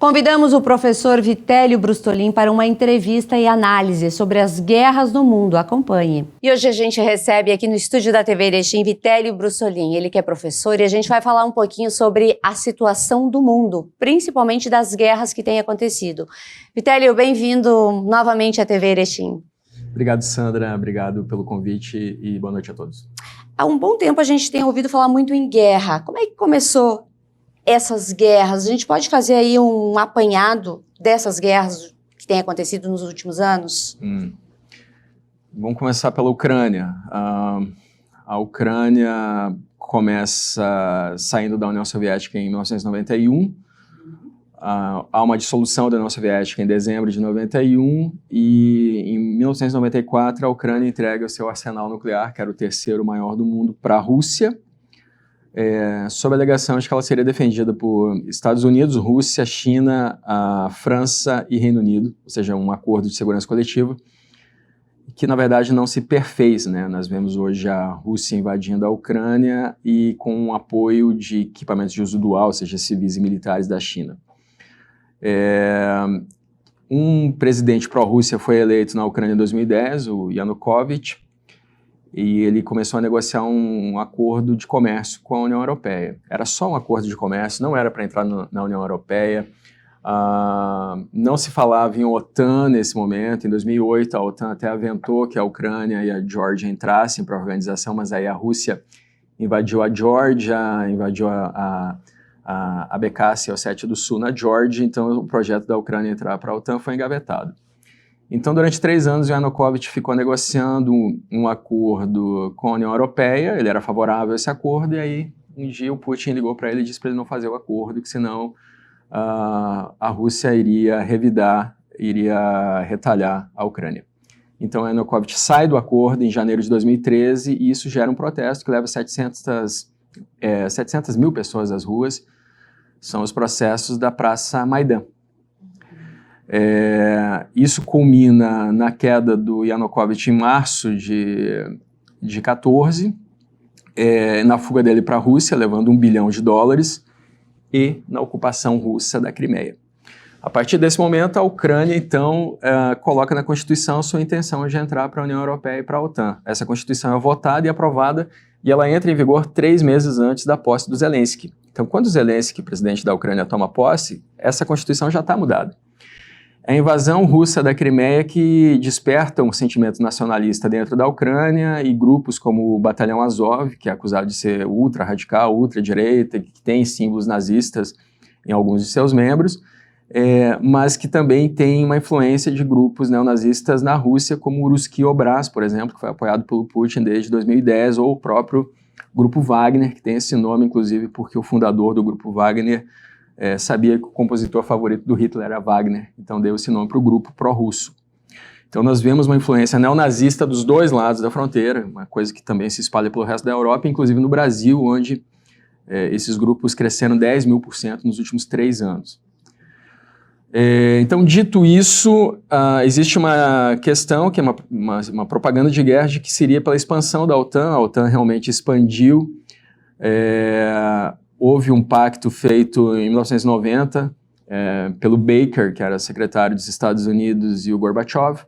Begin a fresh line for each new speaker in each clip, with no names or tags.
Convidamos o professor Vitélio Brustolin para uma entrevista e análise sobre as guerras no mundo. Acompanhe. E hoje a gente recebe aqui no estúdio da TV Erechim Vitélio Brustolin, ele que é professor, e a gente vai falar um pouquinho sobre a situação do mundo, principalmente das guerras que têm acontecido. Vitélio, bem-vindo novamente à TV Erechim.
Obrigado, Sandra. Obrigado pelo convite e boa noite a todos.
Há um bom tempo a gente tem ouvido falar muito em guerra. Como é que começou essas guerras? A gente pode fazer aí um apanhado dessas guerras que têm acontecido nos últimos anos?
Vamos começar pela Ucrânia. A Ucrânia começa saindo da União Soviética em 1991. Há uma dissolução da União Soviética em dezembro de 91 e em 1994 a Ucrânia entrega o seu arsenal nuclear, que era o terceiro maior do mundo, para a Rússia, sob a alegação de que ela seria defendida por Estados Unidos, Rússia, China, a França e Reino Unido, ou seja, um acordo de segurança coletiva, que na verdade não se perfez, né? Nós vemos hoje a Rússia invadindo a Ucrânia e com o apoio de equipamentos de uso dual, ou seja, civis e militares da China. Um presidente pró-Rússia foi eleito na Ucrânia em 2010, o Yanukovych, e ele começou a negociar um acordo de comércio com a União Europeia. Era só um acordo de comércio, não era para entrar na União Europeia. Não se falava em OTAN nesse momento. Em 2008, a OTAN até aventou que a Ucrânia e a Geórgia entrassem para a organização, mas aí a Rússia invadiu a Geórgia, invadiu a Abkhazia e a Ossétia do Sul na Geórgia, então o projeto da Ucrânia entrar para a OTAN foi engavetado. Então, durante 3 anos, o Yanukovych ficou negociando um acordo com a União Europeia, ele era favorável a esse acordo, e aí um dia o Putin ligou para ele e disse para ele não fazer o acordo, que senão a Rússia iria revidar, iria retalhar a Ucrânia. Então, o Yanukovych sai do acordo em janeiro de 2013 e isso gera um protesto que leva 700 mil pessoas às ruas. São os protestos da Praça Maidan. Isso culmina na queda do Yanukovych em março de 14, na fuga dele para a Rússia, levando $1 bilhão, e na ocupação russa da Crimeia. A partir desse momento, a Ucrânia, então, coloca na Constituição a sua intenção de entrar para a União Europeia e para a OTAN. Essa Constituição é votada e aprovada, e ela entra em vigor 3 meses antes da posse do Zelensky. Então, quando o Zelensky, presidente da Ucrânia, toma posse, essa Constituição já está mudada. É a invasão russa da Crimeia que desperta um sentimento nacionalista dentro da Ucrânia e grupos como o Batalhão Azov, que é acusado de ser ultra-radical, ultra-direita, que tem símbolos nazistas em alguns de seus membros, mas que também tem uma influência de grupos neonazistas na Rússia, como o Ruski Obraz, por exemplo, que foi apoiado pelo Putin desde 2010, ou o próprio Grupo Wagner, que tem esse nome, inclusive, porque o fundador do Grupo Wagner sabia que o compositor favorito do Hitler era Wagner, então deu esse nome para o grupo pró-russo. Então nós vemos uma influência neonazista dos dois lados da fronteira, uma coisa que também se espalha pelo resto da Europa, inclusive no Brasil, onde esses grupos cresceram 10.000% nos últimos 3 anos. Então, dito isso, existe uma questão que é uma propaganda de guerra de que seria pela expansão da OTAN. A OTAN realmente expandiu. Houve um pacto feito em 1990 pelo Baker, que era secretário dos Estados Unidos, e o Gorbachev,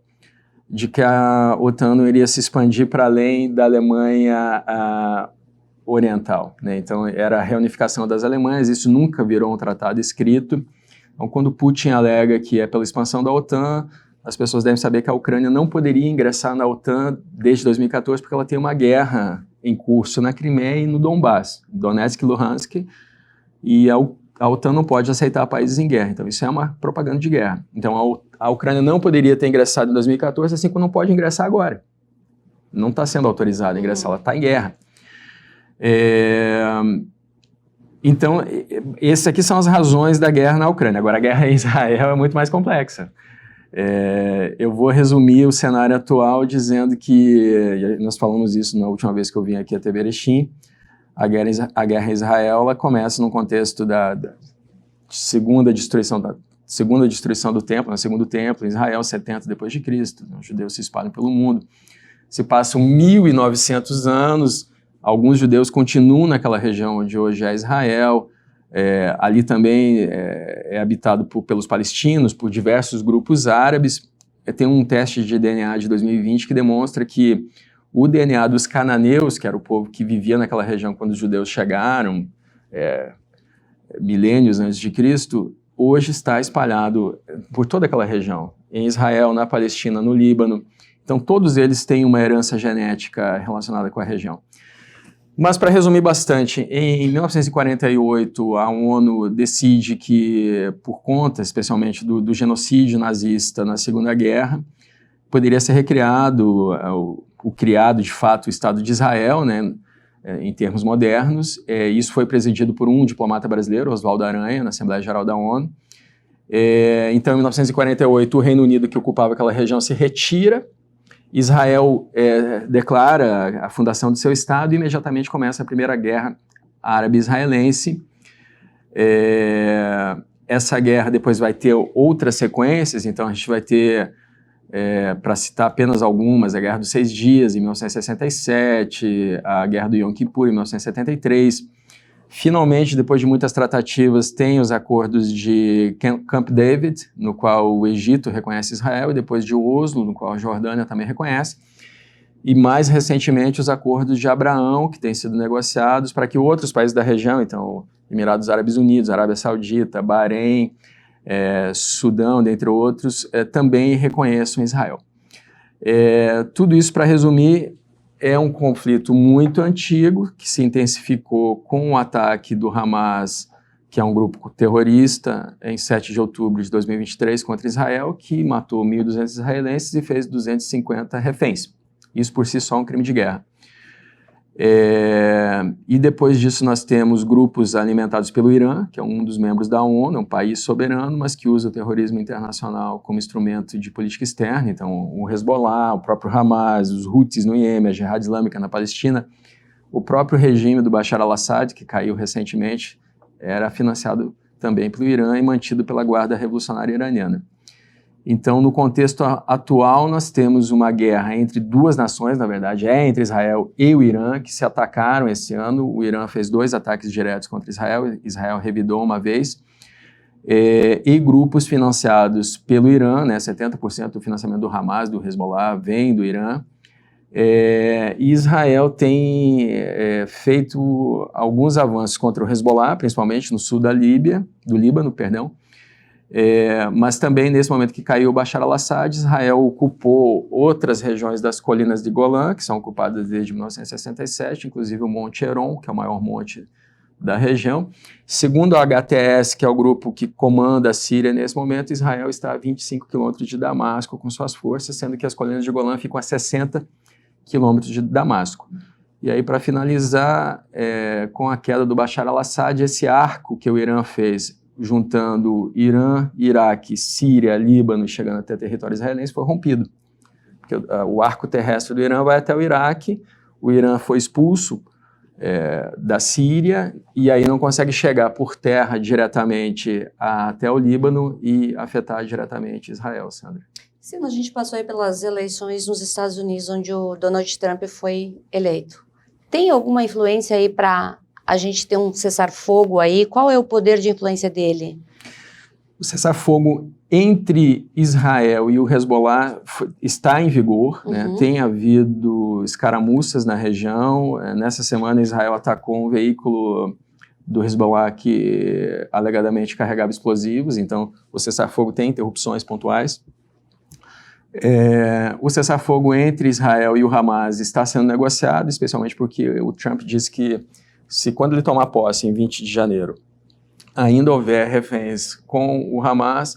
de que a OTAN não iria se expandir para além da Alemanha oriental, né? Então, era a reunificação das Alemanhas, isso nunca virou um tratado escrito. Então, quando Putin alega que é pela expansão da OTAN, as pessoas devem saber que a Ucrânia não poderia ingressar na OTAN desde 2014, porque ela tem uma guerra em curso na Crimeia e no Donbass, Donetsk e Luhansk, e a OTAN não pode aceitar países em guerra. Então, isso é uma propaganda de guerra. Então, a Ucrânia não poderia ter ingressado em 2014, assim como não pode ingressar agora. Não está sendo autorizada a ingressar, ela está em guerra. Então, essas aqui são as razões da guerra na Ucrânia. Agora, a guerra em Israel é muito mais complexa. Eu vou resumir o cenário atual dizendo que, nós falamos isso na última vez que eu vim aqui à TV Erechim, a guerra em Israel ela começa num contexto da segunda destruição do templo, no segundo templo, em Israel, 70 depois de Cristo. Os judeus se espalham pelo mundo. Se passam 1.900 anos. Alguns judeus continuam naquela região onde hoje é Israel, Ali também é habitado pelos palestinos, por diversos grupos árabes. Tem um teste de DNA de 2020 que demonstra que o DNA dos cananeus, que era o povo que vivia naquela região quando os judeus chegaram, milênios antes de Cristo, hoje está espalhado por toda aquela região, em Israel, na Palestina, no Líbano. Então, todos eles têm uma herança genética relacionada com a região. Mas, para resumir bastante, em 1948, a ONU decide que, por conta, especialmente do genocídio nazista na Segunda Guerra, poderia ser recriado, criado, de fato, o Estado de Israel, né, em termos modernos. Isso foi presidido por um diplomata brasileiro, Oswaldo Aranha, na Assembleia Geral da ONU. Então, em 1948, o Reino Unido, que ocupava aquela região, se retira. Israel declara a fundação de seu Estado e imediatamente começa a Primeira Guerra Árabe-Israelense. Essa guerra depois vai ter outras sequências, então a gente vai ter, para citar apenas algumas, a Guerra dos 6 Dias, em 1967, a Guerra do Yom Kippur, em 1973. Finalmente, depois de muitas tratativas, tem os acordos de Camp David, no qual o Egito reconhece Israel, e depois de Oslo, no qual a Jordânia também reconhece. E mais recentemente, os acordos de Abraão, que têm sido negociados para que outros países da região, então Emirados Árabes Unidos, Arábia Saudita, Bahrein, Sudão, dentre outros, também reconheçam Israel. Tudo isso, para resumir, é um conflito muito antigo, que se intensificou com o ataque do Hamas, que é um grupo terrorista, em 7 de outubro de 2023 contra Israel, que matou 1.200 israelenses e fez 250 reféns. Isso por si só é um crime de guerra. E depois disso nós temos grupos alimentados pelo Irã, que é um dos membros da ONU, é um país soberano, mas que usa o terrorismo internacional como instrumento de política externa. Então o Hezbollah, o próprio Hamas, os Houthis no Iêmen, a Jihad Islâmica na Palestina, o próprio regime do Bashar al-Assad, que caiu recentemente, era financiado também pelo Irã e mantido pela Guarda Revolucionária Iraniana. Então, no contexto atual, nós temos uma guerra entre duas nações, na verdade, entre Israel e o Irã, que se atacaram esse ano. O Irã fez 2 ataques diretos contra Israel, Israel revidou uma vez, e grupos financiados pelo Irã, né, 70% do financiamento do Hamas, do Hezbollah, vem do Irã. E Israel tem feito alguns avanços contra o Hezbollah, principalmente no sul do Líbano, perdão. Mas também, nesse momento que caiu o Bashar al-Assad, Israel ocupou outras regiões das colinas de Golã, que são ocupadas desde 1967, inclusive o Monte Hermon, que é o maior monte da região. Segundo a HTS, que é o grupo que comanda a Síria nesse momento, Israel está a 25 quilômetros de Damasco com suas forças, sendo que as colinas de Golã ficam a 60 quilômetros de Damasco. E aí, para finalizar, com a queda do Bashar al-Assad, esse arco que o Irã fez, juntando Irã, Iraque, Síria, Líbano e chegando até território israelense, foi rompido. Porque o arco terrestre do Irã vai até o Iraque, o Irã foi expulso da Síria e aí não consegue chegar por terra diretamente até o Líbano e afetar diretamente Israel, Sandra.
Sim, a gente passou aí pelas eleições nos Estados Unidos, onde o Donald Trump foi eleito. Tem alguma influência aí para a gente ter um cessar-fogo aí? Qual é o poder de influência dele?
O cessar-fogo entre Israel e o Hezbollah está em vigor, né? Tem havido escaramuças na região. Nessa semana, Israel atacou um veículo do Hezbollah que alegadamente carregava explosivos, então o cessar-fogo tem interrupções pontuais. O cessar-fogo entre Israel e o Hamas está sendo negociado, especialmente porque o Trump disse que se quando ele tomar posse em 20 de janeiro ainda houver reféns com o Hamas,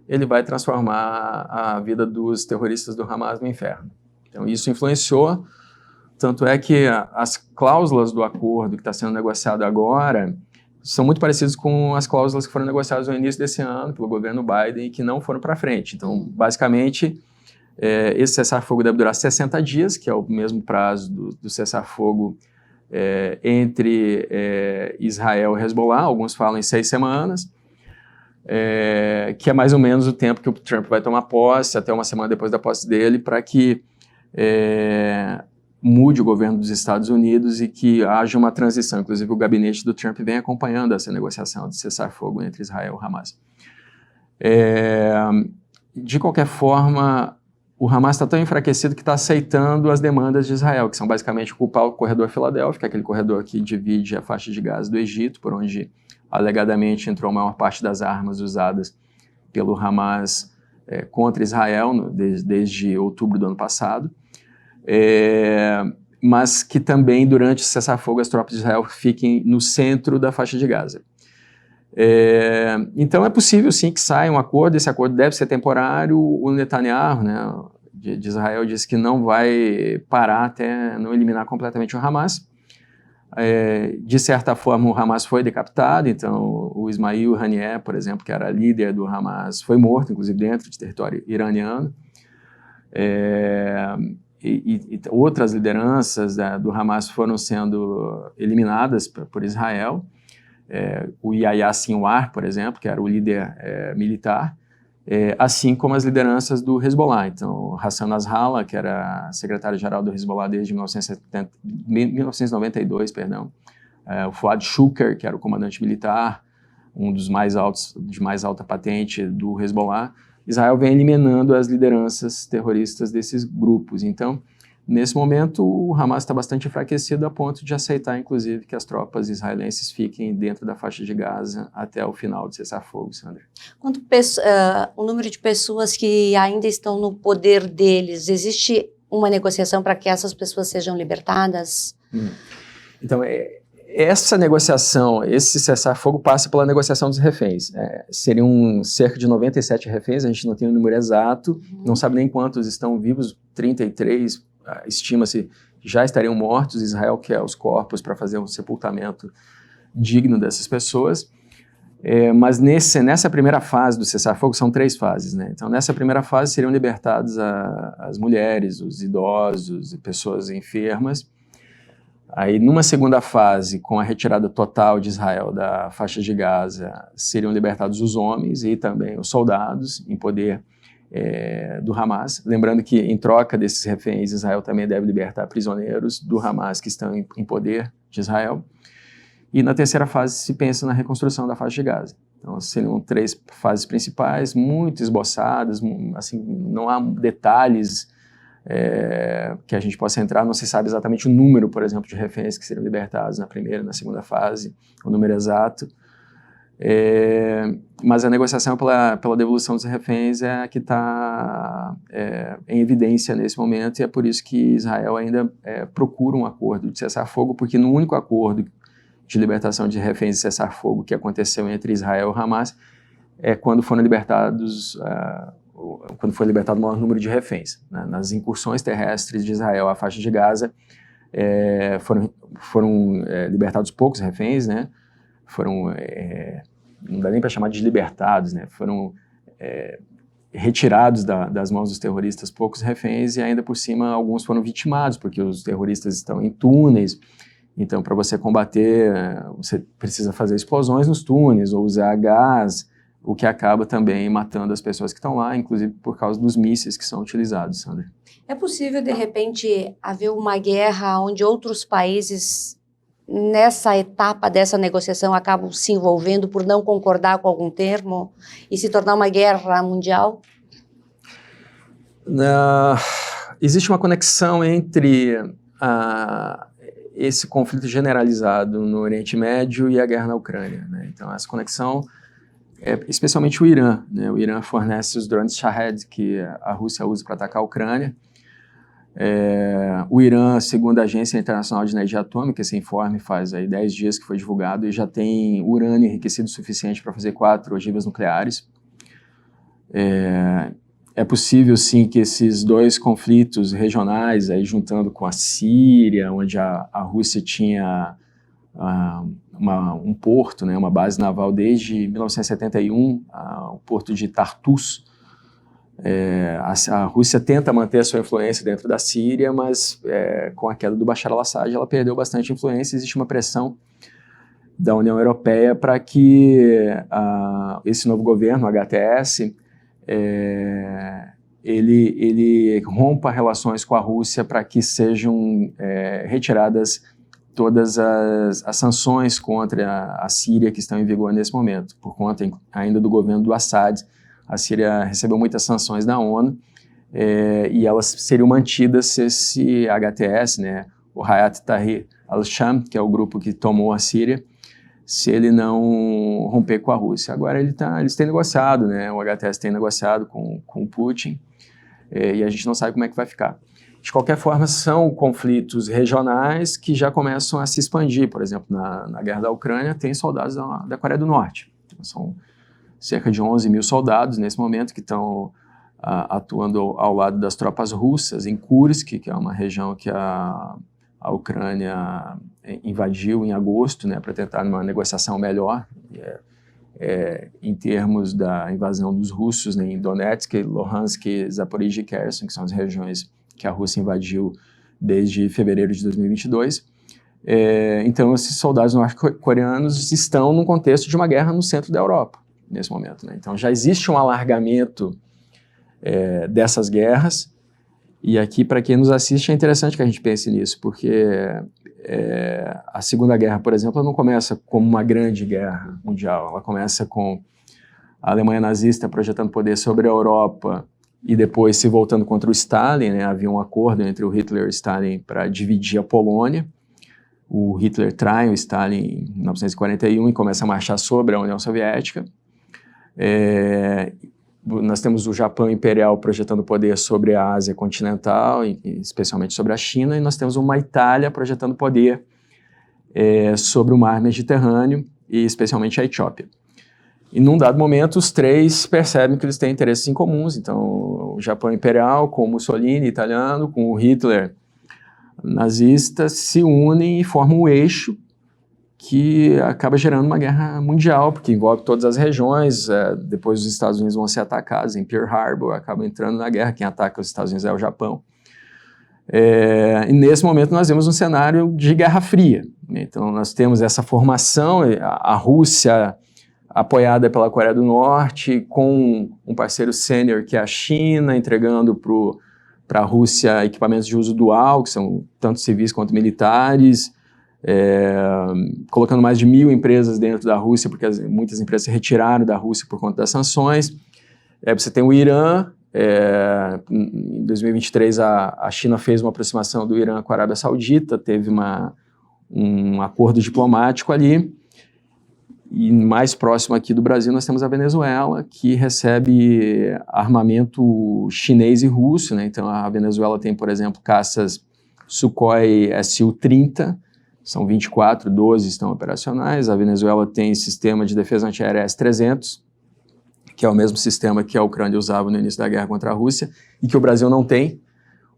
ele vai transformar a vida dos terroristas do Hamas no inferno. Então isso influenciou, tanto é que as cláusulas do acordo que está sendo negociado agora são muito parecidas com as cláusulas que foram negociadas no início desse ano pelo governo Biden e que não foram para frente. Então, basicamente, esse cessar-fogo deve durar 60 dias, que é o mesmo prazo do cessar-fogo entre Israel e Hezbollah. Alguns falam em 6 semanas, que é mais ou menos o tempo que o Trump vai tomar posse, até uma semana depois da posse dele, para que mude o governo dos Estados Unidos e que haja uma transição. Inclusive, o gabinete do Trump vem acompanhando essa negociação de cessar-fogo entre Israel e Hamas. De qualquer forma, o Hamas está tão enfraquecido que está aceitando as demandas de Israel, que são basicamente ocupar o corredor Filadélfia, que é aquele corredor que divide a faixa de Gaza do Egito, por onde alegadamente entrou a maior parte das armas usadas pelo Hamas contra Israel desde outubro do ano passado, mas que também durante o cessar-fogo as tropas de Israel fiquem no centro da faixa de Gaza. Então é possível sim que saia um acordo, esse acordo deve ser temporário. O Netanyahu, né, de Israel, disse que não vai parar até não eliminar completamente o Hamas. De certa forma o Hamas foi decapitado, então o Ismail Haniyeh, por exemplo, que era líder do Hamas, foi morto, inclusive dentro de território iraniano. E outras lideranças do Hamas foram sendo eliminadas por Israel. O Yahya Sinwar, por exemplo, que era o líder militar, assim como as lideranças do Hezbollah. Então, Hassan Nasrallah, que era secretário-geral do Hezbollah desde 1992, o Fuad Shukr, que era o comandante militar, um dos mais altos, de mais alta patente do Hezbollah. Israel vem eliminando as lideranças terroristas desses grupos. Então, nesse momento, o Hamas está bastante enfraquecido a ponto de aceitar, inclusive, que as tropas israelenses fiquem dentro da faixa de Gaza até o final do cessar-fogo, Sandra.
Quanto o número de pessoas que ainda estão no poder deles, existe uma negociação para que essas pessoas sejam libertadas?
Então, essa negociação, esse cessar-fogo passa pela negociação dos reféns. Seriam cerca de 97 reféns, a gente não tem o número exato, não sabe nem quantos estão vivos, 33, estima-se que já estariam mortos. Israel quer os corpos para fazer um sepultamento digno dessas pessoas. Mas nessa primeira fase do cessar-fogo, são 3 fases, né? Então, nessa primeira fase seriam libertados as mulheres, os idosos e pessoas enfermas. Aí, numa segunda fase, com a retirada total de Israel da faixa de Gaza, seriam libertados os homens e também os soldados em poder do Hamas. Lembrando que, em troca desses reféns, Israel também deve libertar prisioneiros do Hamas que estão em poder de Israel. E na terceira fase se pensa na reconstrução da faixa de Gaza. Então, seriam 3 fases principais, muito esboçadas, assim, não há detalhes que a gente possa entrar, não se sabe exatamente o número, por exemplo, de reféns que seriam libertados na primeira e na segunda fase, o número exato. Mas a negociação pela devolução dos reféns é a que está em evidência nesse momento, e é por isso que Israel ainda procura um acordo de cessar-fogo, porque no único acordo de libertação de reféns e cessar-fogo que aconteceu entre Israel e Hamas quando foram libertados quando foi libertado o maior número de reféns, né? Nas incursões terrestres de Israel à faixa de Gaza, foram libertados poucos reféns, né? Não dá nem para chamar de libertados, né? Foram retirados das mãos dos terroristas poucos reféns, e ainda por cima alguns foram vitimados, porque os terroristas estão em túneis. Então, para você combater, você precisa fazer explosões nos túneis ou usar gás, o que acaba também matando as pessoas que estão lá, inclusive por causa dos mísseis que são utilizados, Sandra.
É possível, de repente, haver uma guerra onde outros países, nessa etapa dessa negociação, acabam se envolvendo por não concordar com algum termo e se tornar uma guerra mundial?
Existe uma conexão entre esse conflito generalizado no Oriente Médio e a guerra na Ucrânia, né? Então, essa conexão especialmente o Irã, né? O Irã fornece os drones Shahed que a Rússia usa para atacar a Ucrânia. O Irã, segundo a Agência Internacional de Energia Atômica, esse informe faz aí 10 dias que foi divulgado, e já tem urânio enriquecido o suficiente para fazer 4 ogivas nucleares. É possível, sim, que esses 2 conflitos regionais, aí, juntando com a Síria, onde a Rússia tinha um porto, né, uma base naval desde 1971, o porto de Tartus. A Rússia tenta manter a sua influência dentro da Síria, mas com a queda do Bashar al-Assad ela perdeu bastante influência. Existe uma pressão da União Europeia para que esse novo governo, o HTS, ele rompa relações com a Rússia para que sejam retiradas todas as sanções contra a Síria que estão em vigor nesse momento, por conta ainda do governo do Assad. A Síria recebeu muitas sanções da ONU e elas seriam mantidas se esse HTS, né, o Hayat Tahrir al-Sham, que é o grupo que tomou a Síria, se ele não romper com a Rússia. Agora eles têm negociado, né, o HTS tem negociado com o Putin, e a gente não sabe como é que vai ficar. De qualquer forma, são conflitos regionais que já começam a se expandir. Por exemplo, na guerra da Ucrânia, tem soldados da Coreia do Norte. Então, são cerca de 11 mil soldados nesse momento que estão atuando ao lado das tropas russas em Kursk, que é uma região que a Ucrânia invadiu em agosto, né, para tentar uma negociação melhor em termos da invasão dos russos, né, em Donetsk, Luhansk, Zaporizhzhia e Kherson, que são as regiões que a Rússia invadiu desde fevereiro de 2022. Então, esses soldados norte-coreanos estão num contexto de uma guerra no centro da Europa, nesse momento, né? Então, já existe um alargamento dessas guerras, e aqui, para quem nos assiste, é interessante que a gente pense nisso, porque a Segunda Guerra, por exemplo, ela não começa como uma grande guerra mundial, ela começa com a Alemanha nazista projetando poder sobre a Europa, e depois se voltando contra o Stalin, né? Havia um acordo entre o Hitler e o Stalin para dividir a Polônia. O Hitler trai o Stalin em 1941 e começa a marchar sobre a União Soviética. Nós temos o Japão Imperial projetando poder sobre a Ásia continental, especialmente sobre a China, e nós temos uma Itália projetando poder sobre o Mar Mediterrâneo, e especialmente a Etiópia. E num dado momento, os três percebem que eles têm interesses em comuns. Então, o Japão Imperial, com o Mussolini italiano, com o Hitler nazista, se unem e formam um eixo que acaba gerando uma guerra mundial, porque envolve todas as regiões. Depois os Estados Unidos vão ser atacados em Pearl Harbor, acabam entrando na guerra. Quem ataca os Estados Unidos é o Japão. E nesse momento nós vemos um cenário de Guerra Fria. Então, nós temos essa formação, a Rússia apoiada pela Coreia do Norte, com um parceiro sênior que é a China, entregando para a Rússia equipamentos de uso dual, que são tanto civis quanto militares, colocando mais de 1.000 empresas dentro da Rússia, porque muitas empresas se retiraram da Rússia por conta das sanções. Você tem o Irã. Em 2023, a China fez uma aproximação do Irã com a Arábia Saudita, teve um acordo diplomático ali. E mais próximo aqui do Brasil nós temos a Venezuela, que recebe armamento chinês e russo, né? Então a Venezuela tem, por exemplo, caças Sukhoi Su-30, são 24, 12 estão operacionais. A Venezuela tem sistema de defesa antiaérea S-300, que é o mesmo sistema que a Ucrânia usava no início da guerra contra a Rússia, e que o Brasil não tem.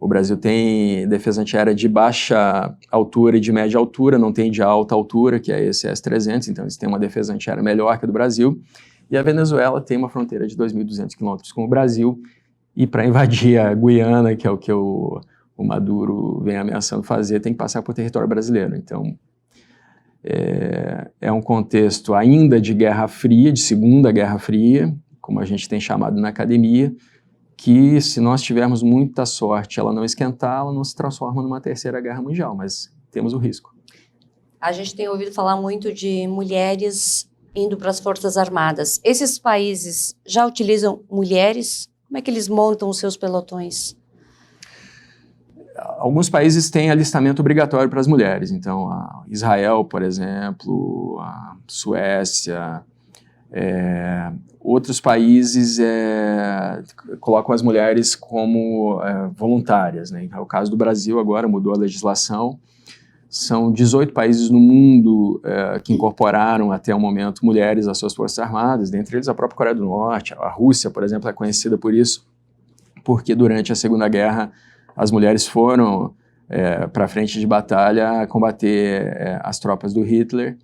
O Brasil tem defesa antiaérea de baixa altura e de média altura, não tem de alta altura, que é esse S-300, então eles têm uma defesa antiaérea melhor que a do Brasil. E a Venezuela tem uma fronteira de 2.200 quilômetros com o Brasil, e para invadir a Guiana, que é o que o Maduro vem ameaçando fazer, tem que passar por território brasileiro. Então, é um contexto ainda de Guerra Fria, de Segunda Guerra Fria, como a gente tem chamado na academia, que se nós tivermos muita sorte ela não esquentar, ela não se transforma numa terceira guerra mundial, mas temos o risco.
A gente tem ouvido falar muito de mulheres indo para as Forças Armadas. Esses países já utilizam mulheres? Como é que eles montam os seus pelotões?
Alguns países têm alistamento obrigatório para as mulheres, então Israel, por exemplo, a Suécia, outros países colocam as mulheres como voluntárias, né? É o caso do Brasil agora, mudou a legislação. São 18 países no mundo que incorporaram até o momento mulheres às suas forças armadas, dentre eles a própria Coreia do Norte. A Rússia, por exemplo, é conhecida por isso, porque durante a Segunda Guerra as mulheres foram para a frente de batalha combater as tropas do Hitler.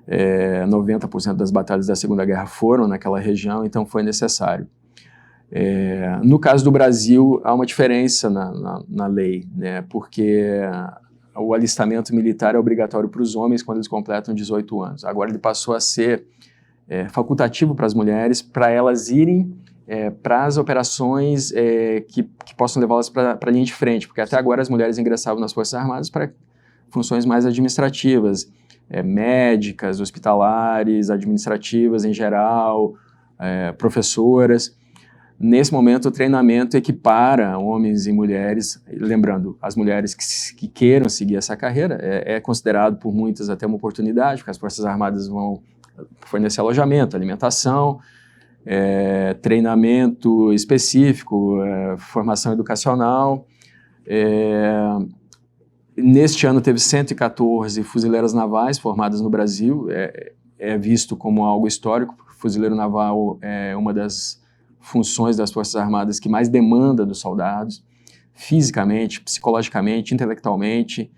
90% das batalhas da Segunda Guerra foram naquela região, então foi necessário. No caso do Brasil, há uma diferença na lei, né, porque o alistamento militar é obrigatório para os homens quando eles completam 18 anos. Agora ele passou a ser facultativo para as mulheres, para elas irem para as operações que possam levá-las para a linha de frente, porque até agora as mulheres ingressavam nas Forças Armadas para funções mais administrativas, médicas, hospitalares, administrativas em geral, professoras. Nesse momento, o treinamento equipara homens e mulheres, lembrando, as mulheres que queiram seguir essa carreira, é considerado por muitas até uma oportunidade, porque as Forças Armadas vão fornecer alojamento, alimentação, treinamento específico, formação educacional. Neste ano teve 114 fuzileiras navais formadas no Brasil, é visto como algo histórico, porque o fuzileiro naval é uma das funções das Forças Armadas que mais demanda dos soldados, fisicamente, psicologicamente, intelectualmente.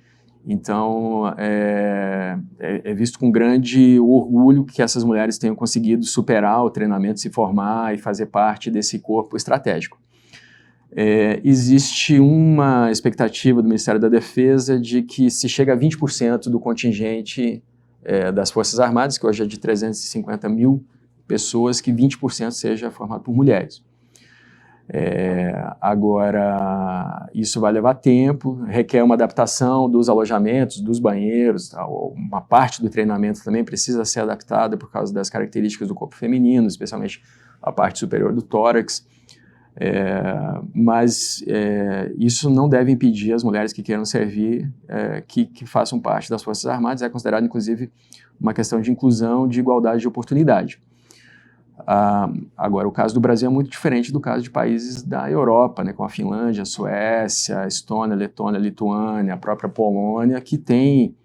Então, é visto com grande orgulho que essas mulheres tenham conseguido superar o treinamento, se formar e fazer parte desse corpo estratégico. Existe uma expectativa do Ministério da Defesa de que se chega a 20% do contingente das Forças Armadas, que hoje é de 350 mil pessoas, que 20% seja formado por mulheres. Agora, isso vai levar tempo, requer uma adaptação dos alojamentos, dos banheiros, uma parte do treinamento também precisa ser adaptada por causa das características do corpo feminino, especialmente a parte superior do tórax, mas isso não deve impedir as mulheres que queiram servir, que façam parte das Forças Armadas. É considerado, inclusive, uma questão de inclusão, de igualdade de oportunidade. Agora, o caso do Brasil é muito diferente do caso de países da Europa, né, como a Finlândia, a Suécia, a Estônia, a Letônia, a Lituânia, a própria Polônia, que tem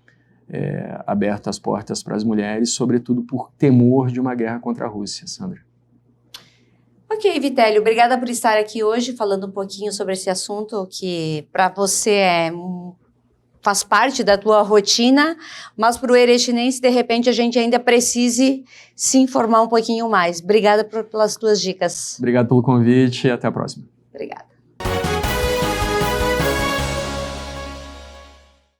aberto as portas para as mulheres, sobretudo por temor de uma guerra contra a Rússia, Sandra.
Ok, Vitélio, obrigada por estar aqui hoje falando um pouquinho sobre esse assunto que para você faz parte da tua rotina, mas para o erechinense, de repente, a gente ainda precise se informar um pouquinho mais. Obrigada pelas tuas dicas.
Obrigado pelo convite e até a próxima.
Obrigada.